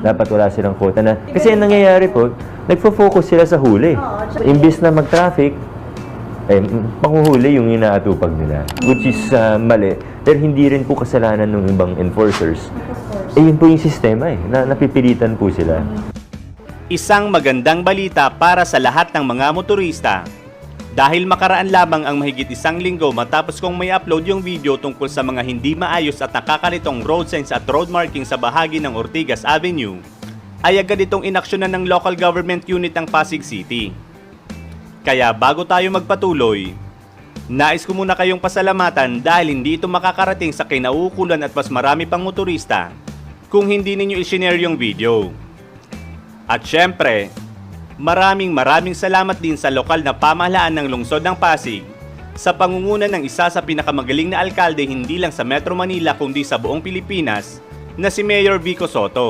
Dapat wala silang quota na. Kasi ang nangyayari po, nagfo-focus sila sa huli. Imbis na mag-traffic, panghuhuli yung inaatupag nila. Which is mali. Pero hindi rin po kasalanan ng ibang enforcers. Yun po yung sistema napipilitan po sila. Isang magandang balita para sa lahat ng mga motorista. Dahil makaraan lamang ang mahigit 1 linggo matapos kong may upload yung video tungkol sa mga hindi maayos at nakakalitong road signs at road marking sa bahagi ng Ortigas Avenue, ay agad itong inaksyonan ng local government unit ng Pasig City. Kaya bago tayo magpatuloy, nais ko muna kayong pasalamatan dahil hindi ito makakarating sa kinauukulan at mas marami pang motorista kung hindi ninyo i-share yung video. At syempre, maraming salamat din sa lokal na pamahalaan ng lungsod ng Pasig sa pangunguna ng isa sa pinakamagaling na alkalde hindi lang sa Metro Manila kundi sa buong Pilipinas na si Mayor Vico Soto.